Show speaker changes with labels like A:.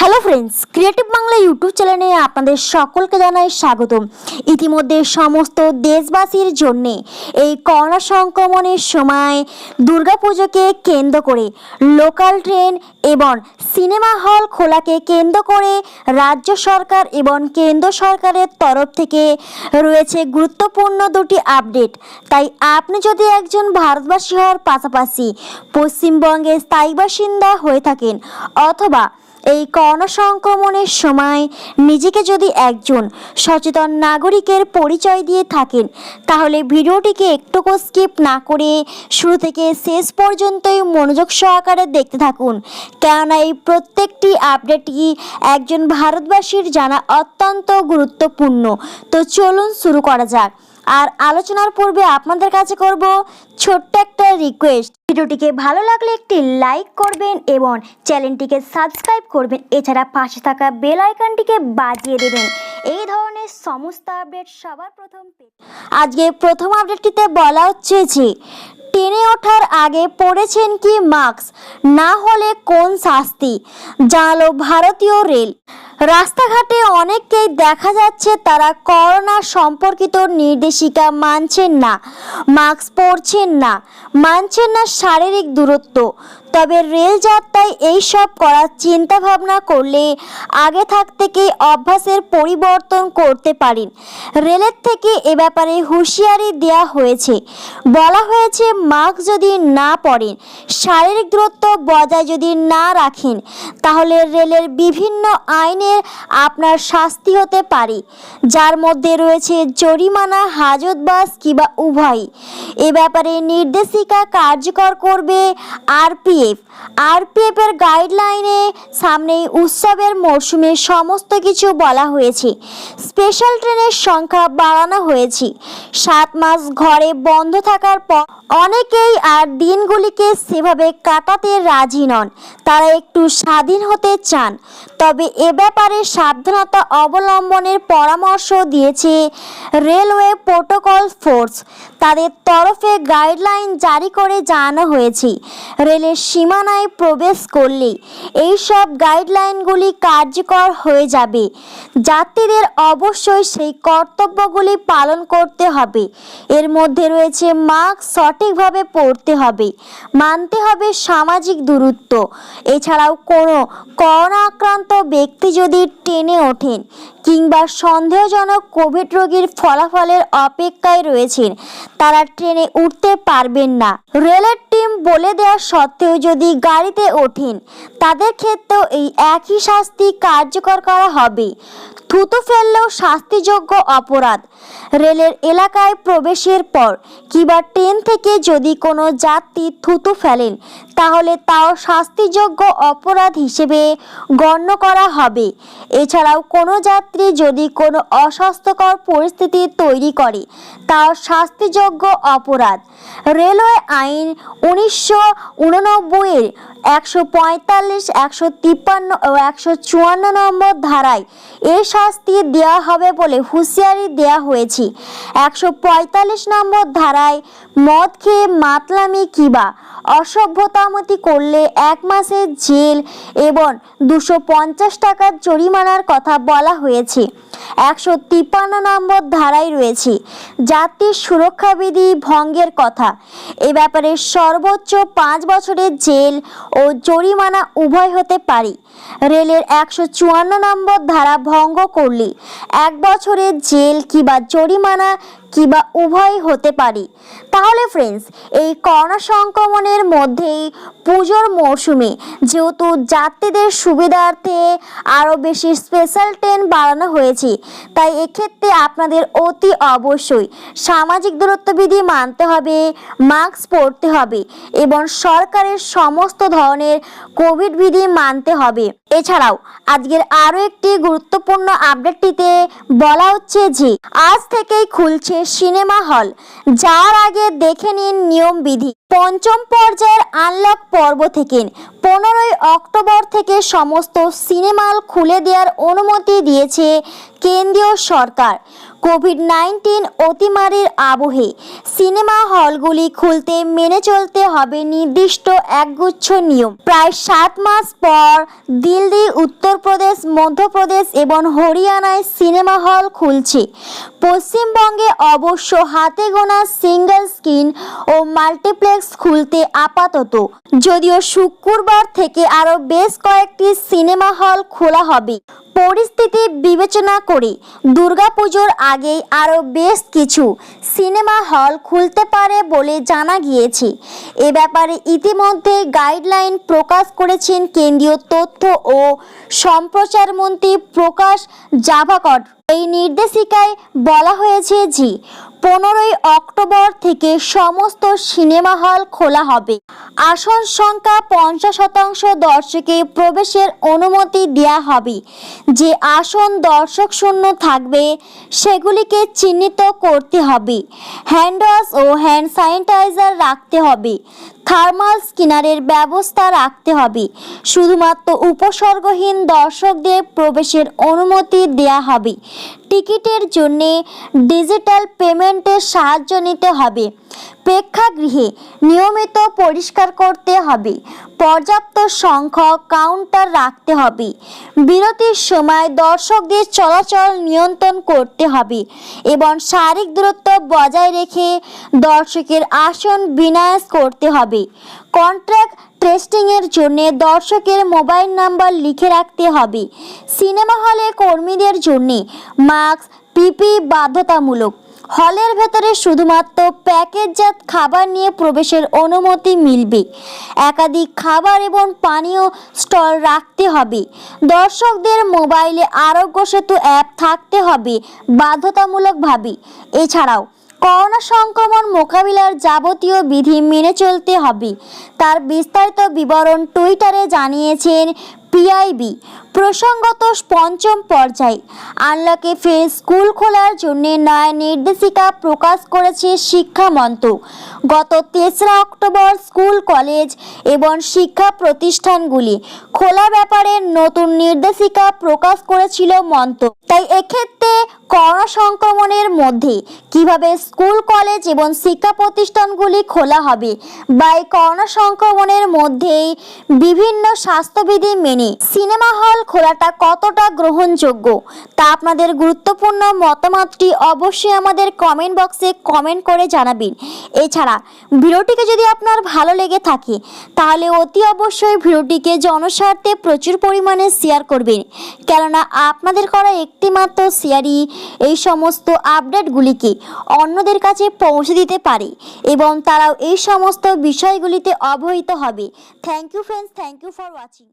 A: Hello friends, creative Bangla YouTube চ্যানেলে আপনাদের সকলকে জানাই স্বাগতম। ইতিমধ্যে সমস্ত দেশবাসীর জন্য এই করোনা সংক্রমণের সময় দুর্গাপুজোকে কেন্দ্র করে লোকাল ট্রেন এবং সিনেমা হল খোলাকে কেন্দ্র করে রাজ্য সরকার এবং কেন্দ্র সরকারের তরফ থেকে রয়েছে গুরুত্বপূর্ণ দুটি আপডেট। তাই আপনি যদি একজন ভারতবাসী হওয়ার পাশাপাশি পশ্চিমবঙ্গের স্থায়ী বাসিন্দা হয়ে থাকেন অথবা এই করোনা সংক্রমণের সময় নিজেকে যদি একজন সচেতন নাগরিকের পরিচয় দিয়ে থাকেন, তাহলে ভিডিওটিকে একটুকু স্কিপ না করে শুরু থেকে শেষ পর্যন্তই মনোযোগ সহকারে দেখতে থাকুন, কেননা এই প্রত্যেকটি আপডেটই একজন ভারতবাসীর জানা অত্যন্ত গুরুত্বপূর্ণ। তো চলুন শুরু করা যাক। আর আলোচনার পূর্বে আপনাদের কাছে করব ছোট্ট একটা রিকোয়েস্ট, ভিডিওটিকে ভালো লাগলে একটি লাইক করবেন এবং চ্যানেলটিকে সাবস্ক্রাইব করবেন। এছাড়া পাশে থাকা বেল আইকনটিকে বাজিয়ে দেবেন এই ধরনের সমস্ত আপডেট সবার প্রথম পেতে। আজকে প্রথম আপডেটটিতে বলা হচ্ছে যে ট্রেনে ওঠার আগে পড়েছেন কি মাস্ক, না হলে কোন শাস্তি, জানালো ভারতীয় রেল। রাস্তাঘাটে অনেককেই দেখা যাচ্ছে তারা করোনা সম্পর্কিত নির্দেশিকা মানছেন না, মাস্ক পরছেন না, মানছেন না শারীরিক দূরত্ব। তবে রেল যাত্রায় এইসব করার চিন্তা ভাবনা করলে আগে থেকেই অভ্যাসের পরিবর্তন করতে পারেন। রেলের থেকে এ ব্যাপারে হুঁশিয়ারি দেওয়া হয়েছে। বলা হয়েছে মাস্ক যদি না পরেন, শারীরিক দূরত্ব বজায় যদি না রাখেন, তাহলে রেলের বিভিন্ন আইনের আপনার শাস্তি হতে পারে, যার মধ্যে রয়েছে জরিমানা, হাজতবাস কিংবা উভয়। এ ব্যাপারে নির্দেশিকা কার্যকর করবে আরপিএফ এর গাইডলাইনে সামনেই উৎসবের মরশুমে সমস্ত কিছু বলা হয়েছে। স্পেশাল ট্রেনের সংখ্যা বাড়ানো হয়েছে। 7 মাস ঘরে বন্ধ থাকার পর অনেকেই আর দিনগুলিকে সেভাবে কাটাতে রাজি নন, তারা একটু স্বাধীন হতে চান। তবে এ ব্যাপারে সাবধানতা অবলম্বনের পরামর্শ দিয়েছে রেলওয়ে প্রোটোকল ফোর্স। তাদের তরফে গাইডলাইন জারি করে জানানো হয়েছে, রেলের সীমানায় প্রবেশ করলে এই সব গাইডলাইনগুলি কার্যকর হয়ে যাবে। যাত্রীদের অবশ্যই সেই কর্তব্যগুলি পালন করতে হবে। এর মধ্যে রয়েছে মাস্ক সঠিকভাবে পরতে হবে, মানতে হবে সামাজিক দূরত্ব। এছাড়াও কোনো করোনা আক্রান্ত ব্যক্তি যদি ট্রেনে ওঠেন কিংবা সন্দেহজনক কোভিড রোগীর ফলাফলের অপেক্ষায় রয়েছেন, তারা ট্রেনে উঠতে পারবেন না। রেলের টিম বলে দেওয়া সত্ত্বেও যদি গাড়িতে ওঠেন, তাদের ক্ষেত্রেও এই একই শাস্তি কার্যকর করা হবে। থুতু ফেললেও শাস্তিযোগ্য অপরাধ। রেলের এলাকায় প্রবেশের পর কিংবা ট্রেন থেকে যদি কোনো যাত্রী থুতু ফেলেন, তাহলে তাও শাস্তিযোগ্য অপরাধ হিসেবে গণ্য করা হবে। এছাড়াও কোনো যাত্রী যদি কোনো অস্বাস্থ্যকর পরিস্থিতি তৈরি করে, তাও শাস্তিযোগ্য অপরাধ। রেলওয়ে আইন 1989 এর 145, 153 ও 154 নম্বর ধারায় এর শাস্তি দেওয়া হবে বলে হুঁশিয়ারি দেওয়া হয়েছে। 145 নম্বর ধারায় মদ খেয়ে মাতলামি কিংবা অসভ্যতামতি করলে 1 মাসের জেল এবং 250 টাকার জরিমানার কথা বলা হয়েছে। 153 নম্বর ধারায় রয়েছে জাতির সুরক্ষাবিধি ভঙ্গের কথা। এ ব্যাপারে সর্বোচ্চ 5 বছরের জেল ও জরিমানা উভয় হতে পারে। রেলের 154 নম্বর ধারা ভঙ্গ করলে 1 বছরের জেল কিংবা জরিমানা কিংবা উভয় হতে পারে। তাহলে ফ্রেন্ডস, এই করোনা সংক্রমণের মধ্যেই পুজোর মরশুমে যেহেতু যাত্রীদের সুবিধার্থে আরও বেশি স্পেশাল ট্রেন বাড়ানো হয়েছে, তাই এক্ষেত্রে আপনাদের অতি অবশ্যই সামাজিক দূরত্ববিধি মানতে হবে, মাস্ক পরতে হবে এবং সরকারের সমস্ত ধরনের কোভিড বিধি মানতে হবে। এছাড়াও আজকের আরও একটি গুরুত্বপূর্ণ আপডেটটিতে বলা হচ্ছে যে আজ থেকেই খুলছে সিনেমা হল, যার আগে দেখে নিন নিয়মবিধি। পঞ্চম পর্যায়ের আনলক পর্ব থেকে 15ই অক্টোবর থেকে সমস্ত সিনেমা হল খুলে দেওয়ার অনুমতি দিয়েছে কেন্দ্রীয় সরকার। কোভিড-19 অতিমারির আবহে সিনেমা হলগুলি খুলতে মেনে চলতে হবে নির্দিষ্ট একগুচ্ছ নিয়ম। প্রায় 7 মাস পর দিল্লি, উত্তর উত্তরপ্রদেশ, মধ্যপ্রদেশ এবং হরিয়ানায় সিনেমা হল খুলছে। পশ্চিমবঙ্গে অবশ্য হাতে গোনা সিঙ্গেল স্ক্রিন ও মাল্টিপ্লেক্স খুলতে আপাতত, যদিও শুক্রবার থেকে আরও বেশ কয়েকটি সিনেমা হল খোলা হবে। পরিস্থিতি বিবেচনা করে দুর্গাপুজোর আগেই আরও বেশ কিছু সিনেমা হল খুলতে পারে বলে জানা গিয়েছে। এ ব্যাপারে ইতিমধ্যে গাইডলাইন প্রকাশ করেছেন কেন্দ্রীয় তথ্য ও সম্প্রচার মন্ত্রী প্রকাশ জাভড়েকর। এই নির্দেশিকায় বলা হয়েছে যে 15ই অক্টোবর থেকে সমস্ত সিনেমা হল খোলা হবে। আসন সংখ্যা 50% দর্শকে প্রবেশের অনুমতি দেওয়া হবে। যে আসন দর্শক শূন্য থাকবে সেগুলিকে চিহ্নিত করতে হবে। হ্যান্ড ওয়াশ ও হ্যান্ড স্যানিটাইজার রাখতে হবে। থার্মাল স্ক্যানারের ব্যবস্থা রাখতে হবে। শুধুমাত্র উপসর্গহীন দর্শকদের প্রবেশের অনুমতি দেওয়া হবে। টিকিটের জন্য ডিজিটাল পেমেন্টের সাহায্য নিতে হবে। প্রেক্ষাগৃহে নিয়মিত পরিষ্কার করতে হবে। পর্যাপ্ত সংখ্যক কাউন্টার রাখতে হবে। বিরতির সময় দর্শকদের চলাচল নিয়ন্ত্রণ করতে হবে এবং শারীরিক দূরত্ব বজায় রেখে দর্শকের আসন বিন্যাস করতে হবে। কন্ট্যাক্ট ট্রেসিংয়ের জন্য দর্শকের মোবাইল নাম্বার লিখে রাখতে হবে। সিনেমা হলে কর্মীদের জন্য মাস্ক, পিপি বাধ্যতামূলক। হলের ভেতরে শুধুমাত্র প্যাকেটজাত খাবার নিয়ে প্রবেশের অনুমতি মিলবে। একাধিক খাবার এবং পানীয় স্টল রাখতে হবে। দর্শকদের মোবাইলে আরোগ্য সেতু অ্যাপ থাকতে হবে বাধ্যতামূলকভাবে। এছাড়াও করোনা সংক্রমণ মোকাবিলার যাবতীয় বিধি মেনে চলতে হবে। তার বিস্তারিত বিবরণ টুইটারে জানিয়েছেন পিআইবি। প্রসঙ্গত, পঞ্চম পর্যায়ে আনলকে ফের স্কুল খোলার জন্য নয়া নির্দেশিকা প্রকাশ করেছে শিক্ষা মন্ত্রক। গত 3রা অক্টোবর স্কুল, কলেজ এবং শিক্ষা প্রতিষ্ঠানগুলি খোলা ব্যাপারে নতুন নির্দেশিকা প্রকাশ করেছিল মন্ত্রক। তাই এক্ষেত্রে করোনা সংক্রমণের মধ্যে কিভাবে স্কুল, কলেজ এবং শিক্ষা প্রতিষ্ঠানগুলি খোলা হবে বা এই করোনা সংক্রমণের মধ্যেই বিভিন্ন স্বাস্থ্যবিধি মেনে সিনেমা হল খোলাটা কতটা গ্রহণযোগ্য তা আপনাদের গুরুত্বপূর্ণ মতামতটি অবশ্যই আমাদের কমেন্ট বক্সে কমেন্ট করে জানাবেন। এছাড়া ভিডিওটিকে যদি আপনার ভালো লেগে থাকে তাহলে অতি অবশ্যই ভিডিওটিকে জনস্বার্থে প্রচুর পরিমাণে শেয়ার করবেন, কেননা আপনাদের করা একটি মাত্র শেয়ারই এই সমস্ত আপডেটগুলিকে অন্যদের কাছে পৌঁছে দিতে পারে এবং তারাও এই সমস্ত বিষয়গুলিতে অবহিত হবে। Thank you friends, thank you for watching.